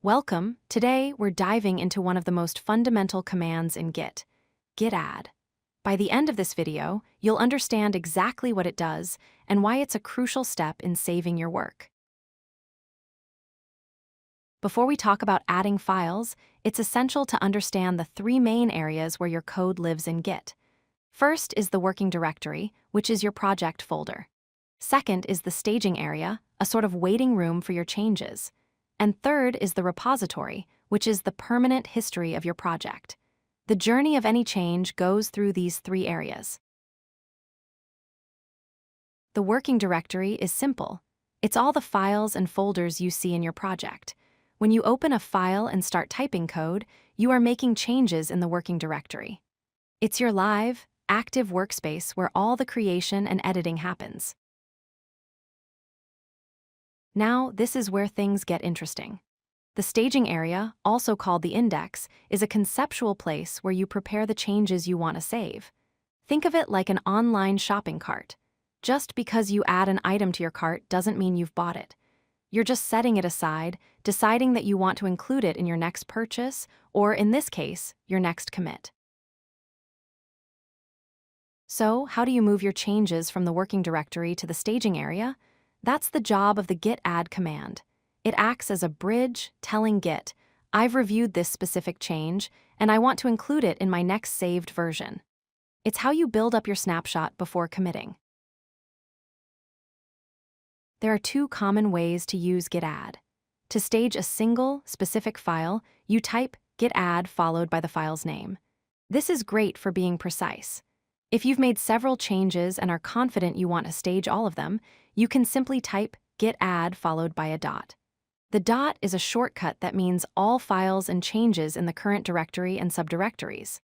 Welcome. Today, we're diving into one of the most fundamental commands in Git, git add. By the end of this video, you'll understand exactly what it does and why it's a crucial step in saving your work. Before we talk about adding files, it's essential to understand the three main areas where your code lives in Git. First is the working directory, which is your project folder. Second is the staging area, a sort of waiting room for your changes. And third is the repository, which is the permanent history of your project. The journey of any change goes through these three areas. The working directory is simple. It's all the files and folders you see in your project. When you open a file and start typing code, you are making changes in the working directory. It's your live, active workspace where all the creation and editing happens. Now, this is where things get interesting. The staging area, also called the index, is a conceptual place where you prepare the changes you want to save. Think of it like an online shopping cart. Just because you add an item to your cart doesn't mean you've bought it. You're just setting it aside, deciding that you want to include it in your next purchase, or in this case, your next commit. So, how do you move your changes from the working directory to the staging area? That's the job of the git add command. It acts as a bridge telling Git, I've reviewed this specific change, and I want to include it in my next saved version. It's how you build up your snapshot before committing. There are two common ways to use git add. To stage a single, specific file, you type git add followed by the file's name. This is great for being precise. If you've made several changes and are confident you want to stage all of them, you can simply type git add followed by a dot. The dot is a shortcut that means all files and changes in the current directory and subdirectories.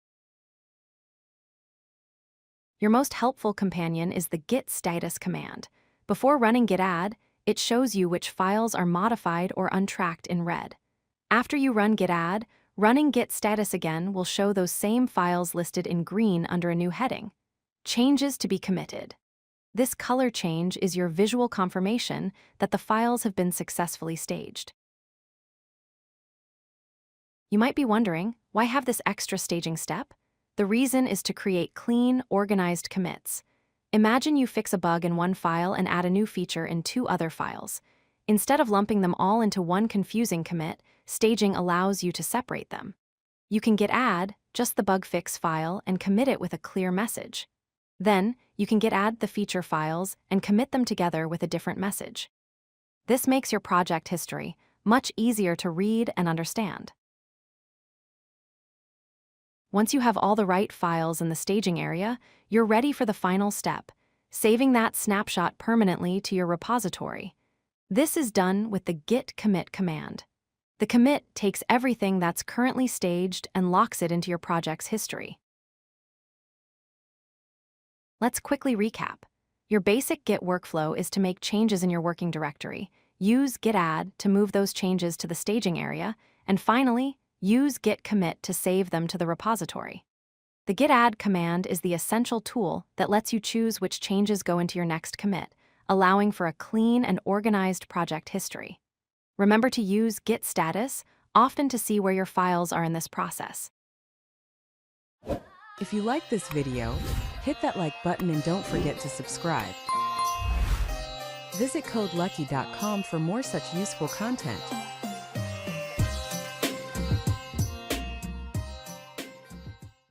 Your most helpful companion is the git status command. Before running git add, it shows you which files are modified or untracked in red. After you run git add, running git status again will show those same files listed in green under a new heading. Changes to be committed. This color change is your visual confirmation that the files have been successfully staged. You might be wondering, why have this extra staging step? The reason is to create clean, organized commits. Imagine you fix a bug in one file and add a new feature in two other files. Instead of lumping them all into one confusing commit, staging allows you to separate them. You can git add just the bug fix file and commit it with a clear message. Then, you can git add the feature files and commit them together with a different message. This makes your project history much easier to read and understand. Once you have all the right files in the staging area, you're ready for the final step, saving that snapshot permanently to your repository. This is done with the git commit command. The commit takes everything that's currently staged and locks it into your project's history. Let's quickly recap. Your basic Git workflow is to make changes in your working directory, use git add to move those changes to the staging area, and finally, use git commit to save them to the repository. The git add command is the essential tool that lets you choose which changes go into your next commit, allowing for a clean and organized project history. Remember to use git status often to see where your files are in this process. If you like this video, hit that like button and don't forget to subscribe. Visit codelucky.com for more such useful content.